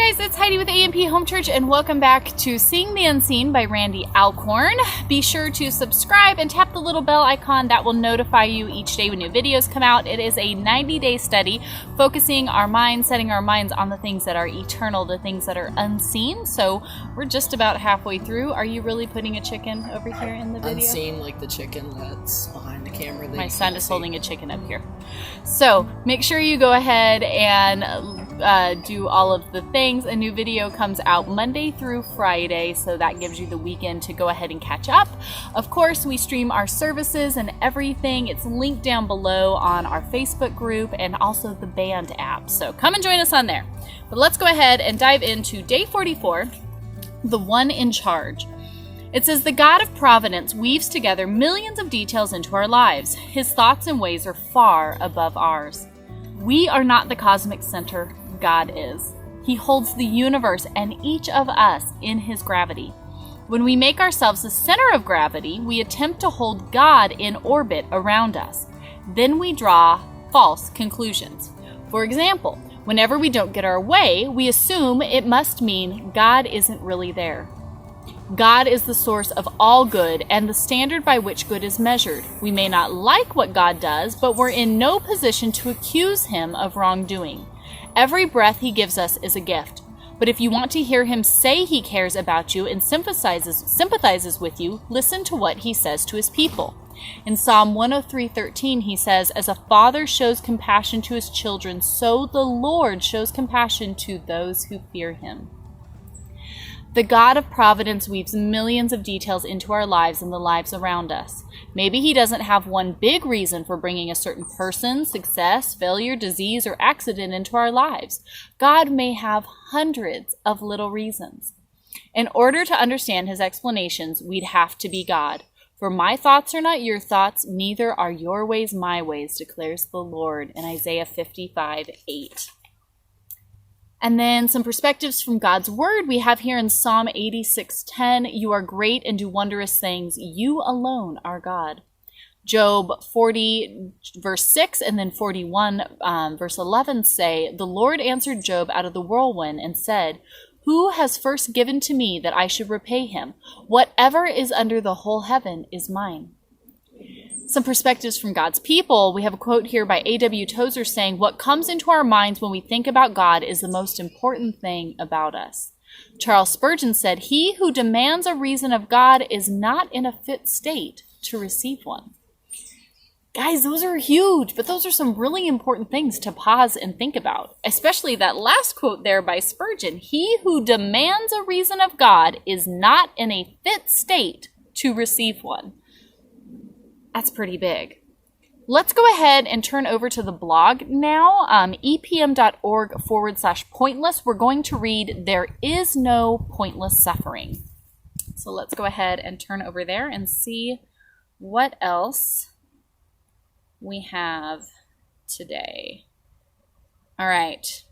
guys, it's Heidi with A&P Home Church, and welcome back to Seeing the Unseen by Randy Alcorn. Be sure to subscribe and tap the little bell icon that will notify you each day when new videos come out. It is a 90-day study focusing our minds, setting our minds on the things that are eternal, the things that are unseen. So we're just about halfway through. Are you really putting a chicken over here in the video? Unseen, like the chicken that's behind the camera. My son is holding a chicken up here. So make sure you go ahead and do all of the things. A new video comes out Monday through Friday, so that gives you the weekend to go ahead and catch up. Of course, we stream our services and everything. It's linked down below on our Facebook group and also the band app. So come and join us on there. But let's go ahead and dive into day 44, the one in charge. It says, the God of Providence weaves together millions of details into our lives. His thoughts and ways are far above ours. We are not the cosmic center. God is. He holds the universe and each of us in his gravity. When we make ourselves the center of gravity, we attempt to hold God in orbit around us. Then we draw false conclusions. For example, whenever we don't get our way, we assume it must mean God isn't really there. God is the source of all good and the standard by which good is measured. We may not like what God does, but we're in no position to accuse him of wrongdoing. Every breath he gives us is a gift. But if you want to hear him say he cares about you and sympathizes with you, listen to what he says to his people. In Psalm 103:13, he says, as a father shows compassion to his children, so the Lord shows compassion to those who fear him. The God of Providence weaves millions of details into our lives and the lives around us. Maybe he doesn't have one big reason for bringing a certain person, success, failure, disease, or accident into our lives. God may have hundreds of little reasons. In order to understand his explanations, we'd have to be God. For my thoughts are not your thoughts, neither are your ways my ways, declares the Lord, in Isaiah 55:8. And then some perspectives from God's word we have here in Psalm 86:10. You are great and do wondrous things. You alone are God. Job 40 verse 6 and then 41 verse 11 say, the Lord answered Job out of the whirlwind and said, who has first given to me that I should repay him? Whatever is under the whole heaven is mine. Some perspectives from God's people. We have a quote here by A.W. Tozer saying, what comes into our minds when we think about God is the most important thing about us. Charles Spurgeon said, he who demands a reason of God is not in a fit state to receive one. Guys, those are huge, but those are some really important things to pause and think about, especially that last quote there by Spurgeon. He who demands a reason of God is not in a fit state to receive one. That's pretty big. Let's go ahead and turn over to the blog now, epm.org/pointless. We're going to read, There is no pointless suffering. So let's go ahead and turn over there and see what else we have today. All right.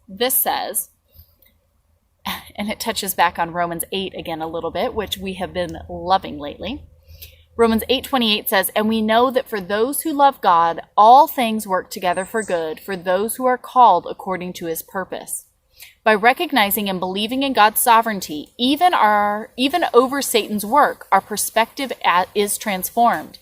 This says, and it touches back on Romans 8 again a little bit, which we have been loving lately. Romans 8:28 says, and we know that for those who love God, all things work together for good, for those who are called according to his purpose. By recognizing and believing in God's sovereignty, even over Satan's work, our perspective is transformed.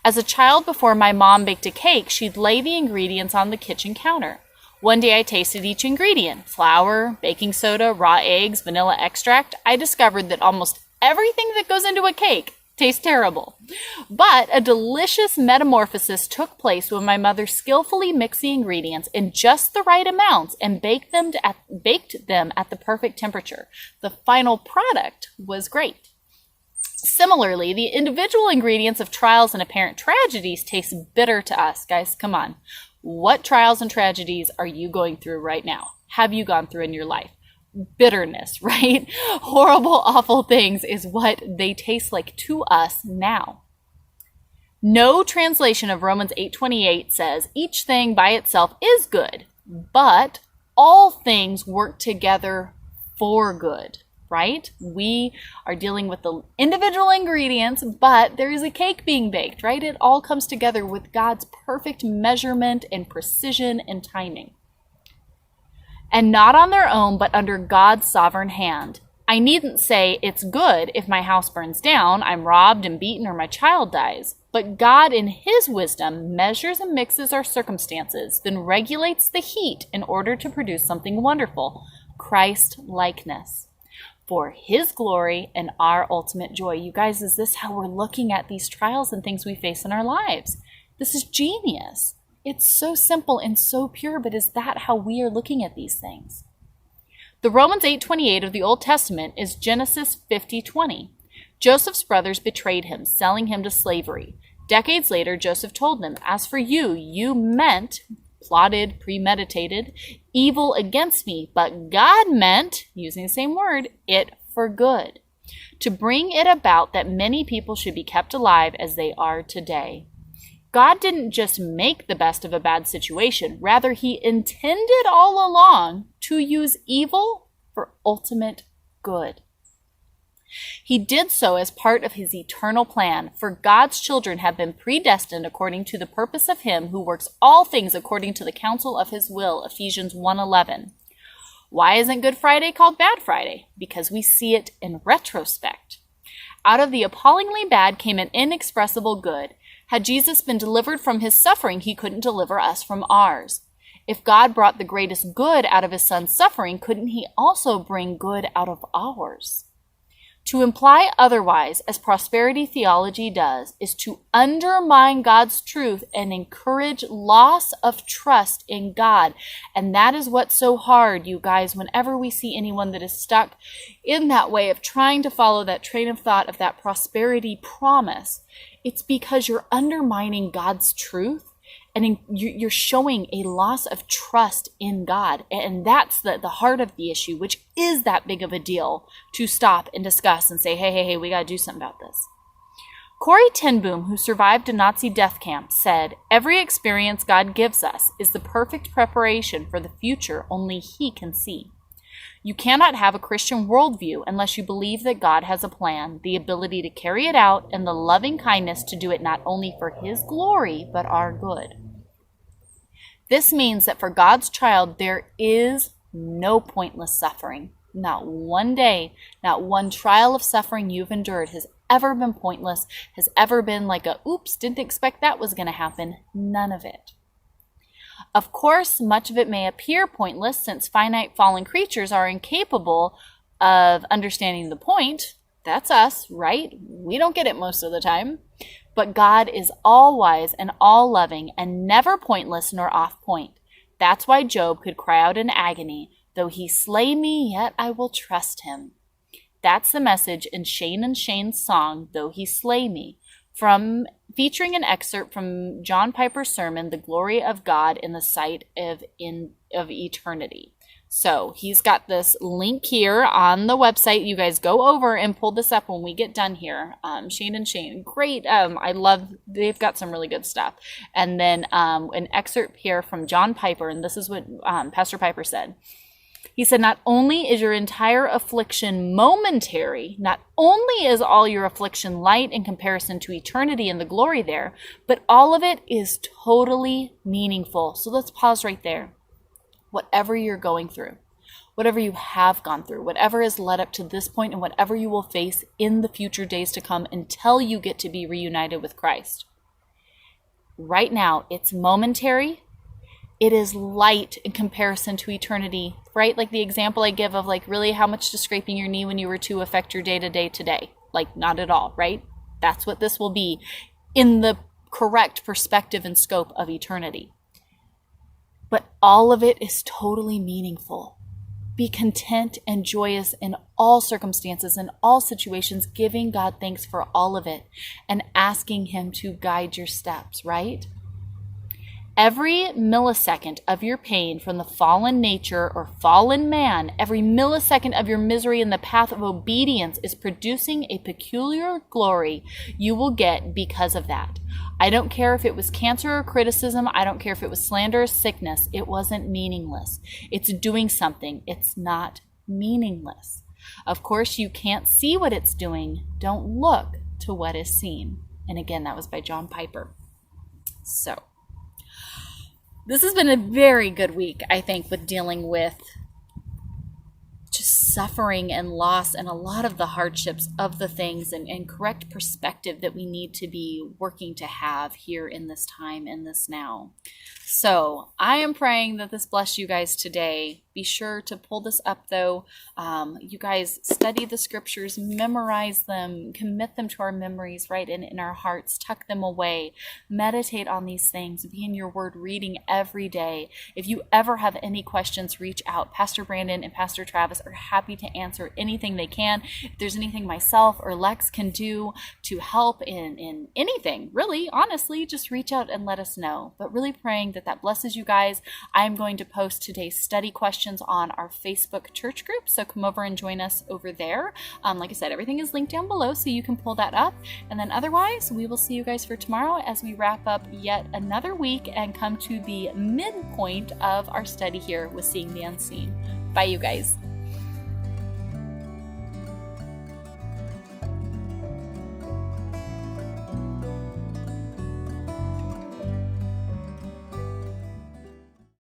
As a child, before my mom baked a cake, she'd lay the ingredients on the kitchen counter. One day I tasted each ingredient, flour, baking soda, raw eggs, vanilla extract. I discovered that almost everything that goes into a cake tastes terrible. But a delicious metamorphosis took place when my mother skillfully mixed the ingredients in just the right amounts and baked them at the perfect temperature. The final product was great. Similarly, the individual ingredients of trials and apparent tragedies taste bitter to us. Guys, come on. What trials and tragedies are you going through right now? Have you gone through in your life? Bitterness, right? Horrible, awful things is what they taste like to us now. No translation of Romans 8:28 says each thing by itself is good, but all things work together for good, right? We are dealing with the individual ingredients, but there is a cake being baked, right? It all comes together with God's perfect measurement and precision and timing. and not on their own, but under God's sovereign hand. I needn't say it's good if my house burns down, I'm robbed and beaten, or my child dies. But God, in his wisdom, measures and mixes our circumstances, then regulates the heat in order to produce something wonderful, Christ-likeness, for his glory and our ultimate joy. You guys, is this how we're looking at these trials and things we face in our lives? This is genius. It's so simple and so pure, but is that how we are looking at these things? The Romans 8:28 of the Old Testament is Genesis 50:20. Joseph's brothers betrayed him, selling him to slavery. Decades later, Joseph told them, as for you, you meant, plotted, premeditated, evil against me, but God meant, using the same word, it for good, to bring it about that many people should be kept alive as they are today. God didn't just make the best of a bad situation. Rather, he intended all along to use evil for ultimate good. He did so as part of his eternal plan, for God's children have been predestined according to the purpose of him who works all things according to the counsel of his will, Ephesians 1:11. Why isn't Good Friday called Bad Friday? Because we see it in retrospect. Out of the appallingly bad came an inexpressible good. Had Jesus been delivered from his suffering, he couldn't deliver us from ours. If God brought the greatest good out of his son's suffering, couldn't he also bring good out of ours? To imply otherwise, as prosperity theology does, is to undermine God's truth and encourage loss of trust in God. And that is what's so hard, you guys, whenever we see anyone that is stuck in that way of trying to follow that train of thought of that prosperity promise. It's because you're undermining God's truth and you're showing a loss of trust in God. And that's the heart of the issue, which is that big of a deal to stop and discuss and say, hey, we got to do something about this. Corrie ten Boom, who survived a Nazi death camp, said, every experience God gives us is the perfect preparation for the future only he can see. You cannot have a Christian worldview unless you believe that God has a plan, the ability to carry it out, and the loving kindness to do it not only for his glory, but our good. This means that for God's child, there is no pointless suffering. Not one day, not one trial of suffering you've endured has ever been pointless, has ever been like a, oops, didn't expect that was going to happen. None of it. Of course, much of it may appear pointless since finite fallen creatures are incapable of understanding the point. That's us, right? We don't get it most of the time. But God is all-wise and all-loving and never pointless nor off-point. That's why Job could cry out in agony, though he slay me, yet I will trust him. That's the message in Shane and Shane's song, Though He Slay Me, featuring an excerpt from John Piper's sermon, The Glory of God in the Sight of Eternity. So he's got this link here on the website. You guys go over and pull this up when we get done here. Shane and Shane, great. I love, they've got some really good stuff. And then an excerpt here from John Piper, and this is what Pastor Piper said. He said, not only is your entire affliction momentary, not only is all your affliction light in comparison to eternity and the glory there, but all of it is totally meaningful. So let's pause right there. Whatever you're going through, whatever you have gone through, whatever has led up to this point, and whatever you will face in the future days to come until you get to be reunited with Christ. Right now, it's momentary. It is light in comparison to eternity, right? Like the example I give of like really how much does scraping your knee when you were 2 affect your day-to-day today? Like not at all, right? That's what this will be in the correct perspective and scope of eternity. But all of it is totally meaningful. Be content and joyous in all circumstances, in all situations, giving God thanks for all of it and asking him to guide your steps, right? Every millisecond of your pain from the fallen nature or fallen man, every millisecond of your misery in the path of obedience is producing a peculiar glory you will get because of that. I don't care if it was cancer or criticism. I don't care if it was slander or sickness. It wasn't meaningless. It's doing something. It's not meaningless. Of course, you can't see what it's doing. Don't look to what is seen. And again, that was by John Piper. So, this has been a very good week, I think, with dealing with just suffering and loss and a lot of the hardships of the things and correct perspective that we need to be working to have here in this time, in this now. So I am praying that this bless you guys today. Be sure to pull this up though. You guys study the scriptures, memorize them, commit them to our memories, right? And in our hearts, tuck them away, meditate on these things, be in your word reading every day. If you ever have any questions, reach out. Pastor Brandon and Pastor Travis are happy to answer anything they can. If there's anything myself or Lex can do to help in anything, really, honestly, just reach out and let us know. But really praying that blesses you guys. I'm going to post today's study questions on our Facebook church group, so come over and join us over there. Like I said, everything is linked down below, so you can pull that up. And then otherwise, we will see you guys for tomorrow as we wrap up yet another week and come to the midpoint of our study here with Seeing the Unseen. Bye, you guys.